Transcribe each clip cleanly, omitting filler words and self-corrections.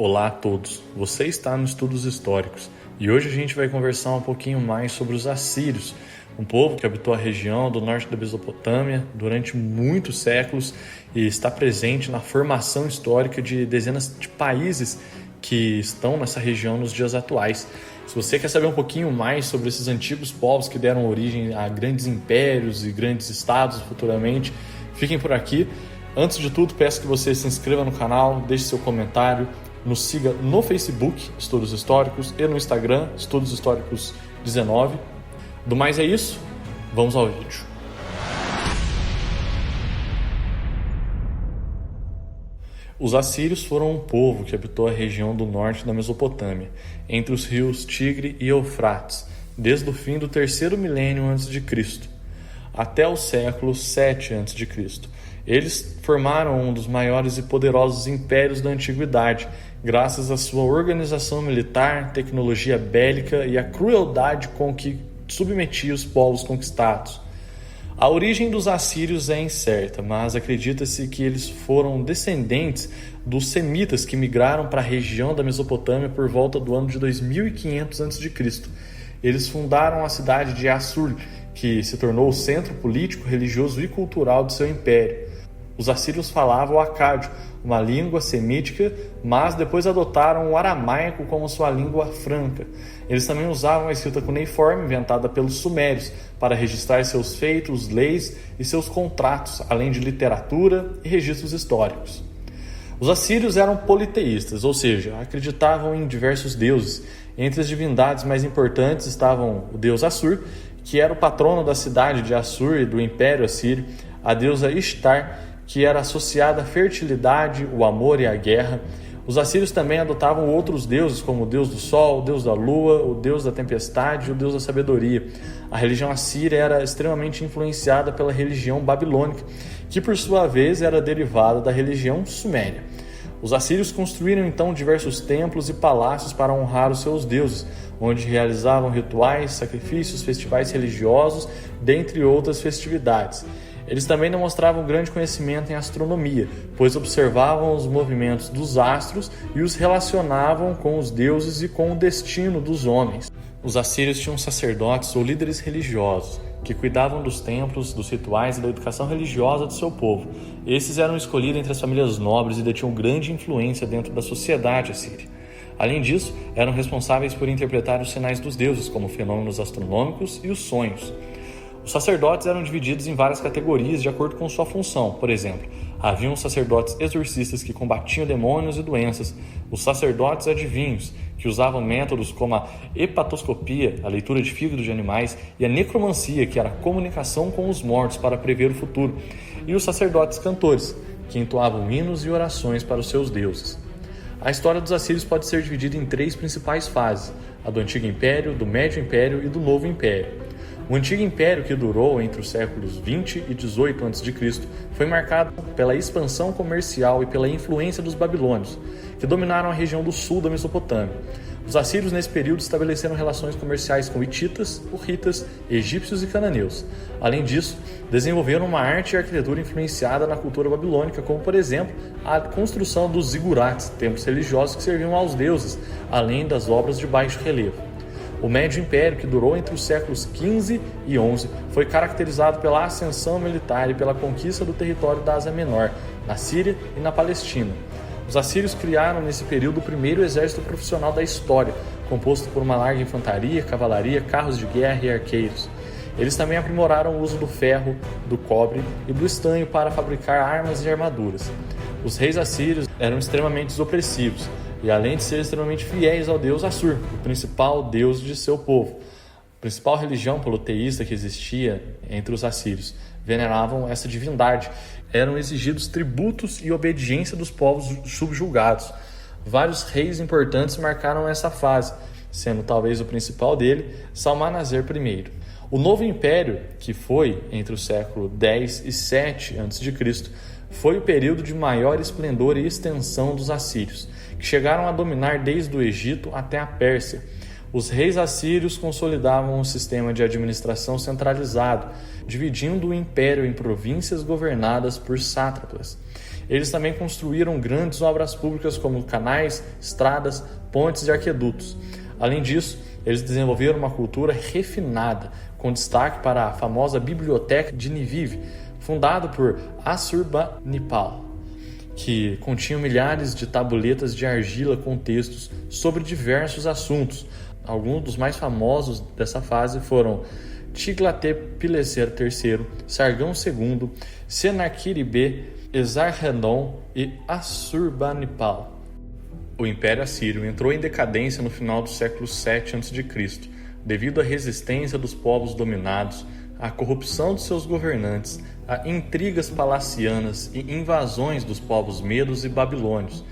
Olá a todos, você está no Estudos Históricos e hoje a gente vai conversar um pouquinho mais sobre os assírios, um povo que habitou a região do norte da Mesopotâmia durante muitos séculos e está presente na formação histórica de dezenas de países que estão nessa região nos dias atuais. Se você quer saber um pouquinho mais sobre esses antigos povos que deram origem a grandes impérios e grandes estados futuramente, fiquem por aqui. Antes de tudo, peço que você se inscreva no canal, deixe seu comentário, nos siga no Facebook, Estudos Históricos, e no Instagram, Estudos Históricos 19. Do mais é isso, vamos ao vídeo. Os assírios foram um povo que habitou a região do norte da Mesopotâmia, entre os rios Tigre e Eufrates, desde o fim do terceiro milênio a.C. até o século 7 a.C. Eles formaram um dos maiores e poderosos impérios da antiguidade, graças à sua organização militar, tecnologia bélica e à crueldade com que submetia os povos conquistados. A origem dos assírios é incerta, mas acredita-se que eles foram descendentes dos semitas que migraram para a região da Mesopotâmia por volta do ano de 2500 a.C. Eles fundaram a cidade de Assur, que se tornou o centro político, religioso e cultural do seu império. Os assírios falavam o acádio, uma língua semítica, mas depois adotaram o aramaico como sua língua franca. Eles também usavam a escrita cuneiforme, inventada pelos sumérios, para registrar seus feitos, leis e seus contratos, além de literatura e registros históricos. Os assírios eram politeístas, ou seja, acreditavam em diversos deuses. Entre as divindades mais importantes estavam o deus Assur, que era o patrono da cidade de Assur e do Império Assírio, a deusa Ishtar, que era associada à fertilidade, o amor e a guerra. Os assírios também adotavam outros deuses, como o deus do sol, o deus da lua, o deus da tempestade e o deus da sabedoria. A religião assíria era extremamente influenciada pela religião babilônica, que por sua vez era derivada da religião suméria. Os assírios construíram então diversos templos e palácios para honrar os seus deuses, onde realizavam rituais, sacrifícios, festivais religiosos, dentre outras festividades. Eles também demonstravam grande conhecimento em astronomia, pois observavam os movimentos dos astros e os relacionavam com os deuses e com o destino dos homens. Os assírios tinham sacerdotes ou líderes religiosos, que cuidavam dos templos, dos rituais e da educação religiosa do seu povo. Esses eram escolhidos entre as famílias nobres e detinham grande influência dentro da sociedade assíria. Além disso, eram responsáveis por interpretar os sinais dos deuses, como fenômenos astronômicos e os sonhos. Os sacerdotes eram divididos em várias categorias de acordo com sua função. Por exemplo, haviam sacerdotes exorcistas que combatiam demônios e doenças, os sacerdotes adivinhos, que usavam métodos como a hepatoscopia, a leitura de fígado de animais, e a necromancia, que era a comunicação com os mortos para prever o futuro, e os sacerdotes cantores, que entoavam hinos e orações para os seus deuses. A história dos assírios pode ser dividida em três principais fases: a do Antigo Império, do Médio Império e do Novo Império. O Antigo Império, que durou entre os séculos 20 e 18 a.C., foi marcado pela expansão comercial e pela influência dos babilônios, que dominaram a região do sul da Mesopotâmia. Os assírios, nesse período, estabeleceram relações comerciais com hititas, hurritas, egípcios e cananeus. Além disso, desenvolveram uma arte e arquitetura influenciada na cultura babilônica, como, por exemplo, a construção dos zigurates, templos religiosos que serviam aos deuses, além das obras de baixo relevo. O Médio Império, que durou entre os séculos XV e XI, foi caracterizado pela ascensão militar e pela conquista do território da Ásia Menor, na Síria e na Palestina. Os assírios criaram nesse período o primeiro exército profissional da história, composto por uma larga infantaria, cavalaria, carros de guerra e arqueiros. Eles também aprimoraram o uso do ferro, do cobre e do estanho para fabricar armas e armaduras. Os reis assírios eram extremamente opressivos, e além de serem extremamente fiéis ao deus Assur, o principal deus de seu povo. A principal religião politeísta que existia entre os assírios, veneravam essa divindade. Eram exigidos tributos e obediência dos povos subjugados. Vários reis importantes marcaram essa fase, sendo talvez o principal dele Salmanaser I. O Novo Império, que foi entre o século X e 7 a.C., foi o período de maior esplendor e extensão dos assírios, que chegaram a dominar desde o Egito até a Pérsia. Os reis assírios consolidavam um sistema de administração centralizado, dividindo o império em províncias governadas por sátrapas. Eles também construíram grandes obras públicas como canais, estradas, pontes e arquedutos. Além disso, eles desenvolveram uma cultura refinada, com destaque para a famosa Biblioteca de Nivive, fundada por Assurbanipal, que continha milhares de tabuletas de argila com textos sobre diversos assuntos. Alguns dos mais famosos dessa fase foram Tiglath-Pileser III, Sargão II, Sennacherib, Esarhaddon e Assurbanipal. O Império Assírio entrou em decadência no final do século VII a.C., devido à resistência dos povos dominados, à corrupção de seus governantes, a intrigas palacianas e invasões dos povos medos e babilônios.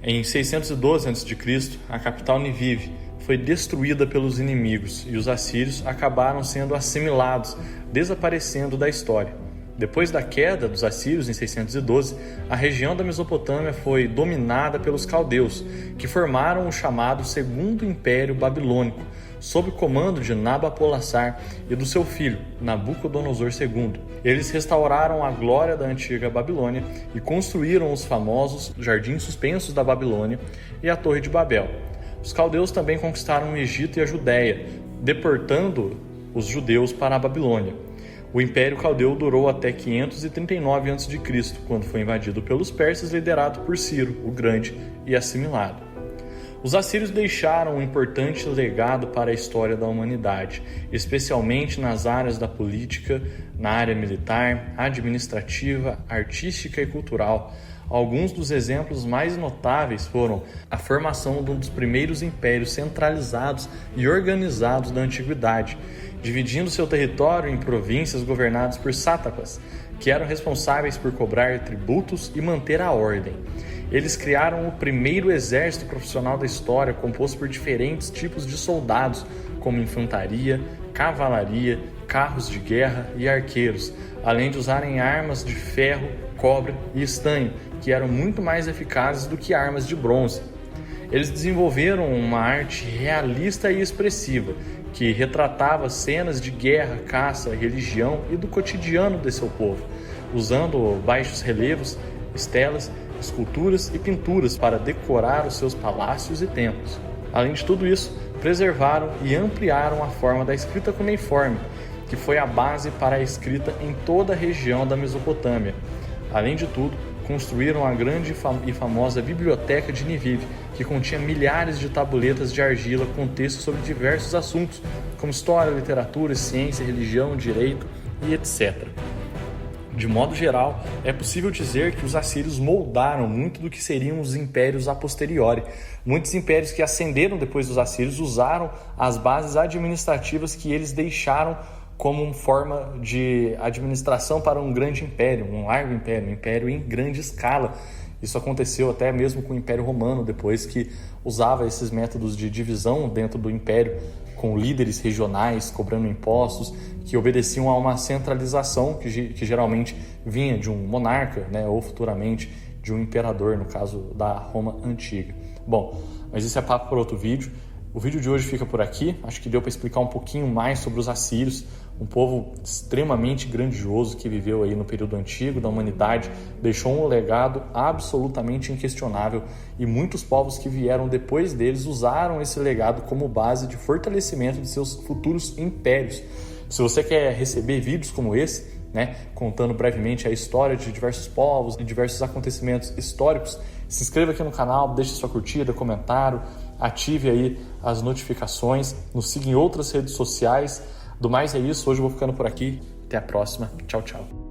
Em 612 a.C., a capital Nivive foi destruída pelos inimigos e os assírios acabaram sendo assimilados, desaparecendo da história. Depois da queda dos assírios em 612, a região da Mesopotâmia foi dominada pelos caldeus, que formaram o chamado Segundo Império Babilônico, sob o comando de Nabopolassar e do seu filho, Nabucodonosor II. Eles restauraram a glória da antiga Babilônia e construíram os famosos Jardins Suspensos da Babilônia e a Torre de Babel. Os caldeus também conquistaram o Egito e a Judéia, deportando os judeus para a Babilônia. O Império Caldeu durou até 539 a.C., quando foi invadido pelos persas, liderado por Ciro, o Grande, e assimilado. Os assírios deixaram um importante legado para a história da humanidade, especialmente nas áreas da política, na área militar, administrativa, artística e cultural. Alguns dos exemplos mais notáveis foram a formação de um dos primeiros impérios centralizados e organizados da antiguidade, dividindo seu território em províncias governadas por sátrapas, que eram responsáveis por cobrar tributos e manter a ordem. Eles criaram o primeiro exército profissional da história, composto por diferentes tipos de soldados, como infantaria, cavalaria, carros de guerra e arqueiros, além de usarem armas de ferro, cobre e estanho, que eram muito mais eficazes do que armas de bronze. Eles desenvolveram uma arte realista e expressiva, que retratava cenas de guerra, caça, religião e do cotidiano de seu povo, usando baixos relevos, estelas, esculturas e pinturas para decorar os seus palácios e templos. Além de tudo isso, preservaram e ampliaram a forma da escrita cuneiforme, que foi a base para a escrita em toda a região da Mesopotâmia. Além de tudo, construíram a grande e famosa Biblioteca de Nivive, que continha milhares de tabuletas de argila com textos sobre diversos assuntos, como história, literatura, ciência, religião, direito e etc. De modo geral, é possível dizer que os assírios moldaram muito do que seriam os impérios a posteriori. Muitos impérios que ascenderam depois dos assírios usaram as bases administrativas que eles deixaram como forma de administração para um grande império, um largo império, um império em grande escala. Isso aconteceu até mesmo com o Império Romano, depois que usava esses métodos de divisão dentro do império, com líderes regionais cobrando impostos, que obedeciam a uma centralização que geralmente vinha de um monarca, né, ou futuramente de um imperador, no caso da Roma Antiga. Bom, mas isso é papo para outro vídeo. O vídeo de hoje fica por aqui. Acho que deu para explicar um pouquinho mais sobre os assírios, um povo extremamente grandioso que viveu aí no período antigo da humanidade, deixou um legado absolutamente inquestionável e muitos povos que vieram depois deles usaram esse legado como base de fortalecimento de seus futuros impérios. Se você quer receber vídeos como esse, né, contando brevemente a história de diversos povos e diversos acontecimentos históricos, se inscreva aqui no canal, deixe sua curtida, comentário, ative aí as notificações, nos siga em outras redes sociais. Do mais é isso, hoje eu vou ficando por aqui. Até a próxima. Tchau, tchau.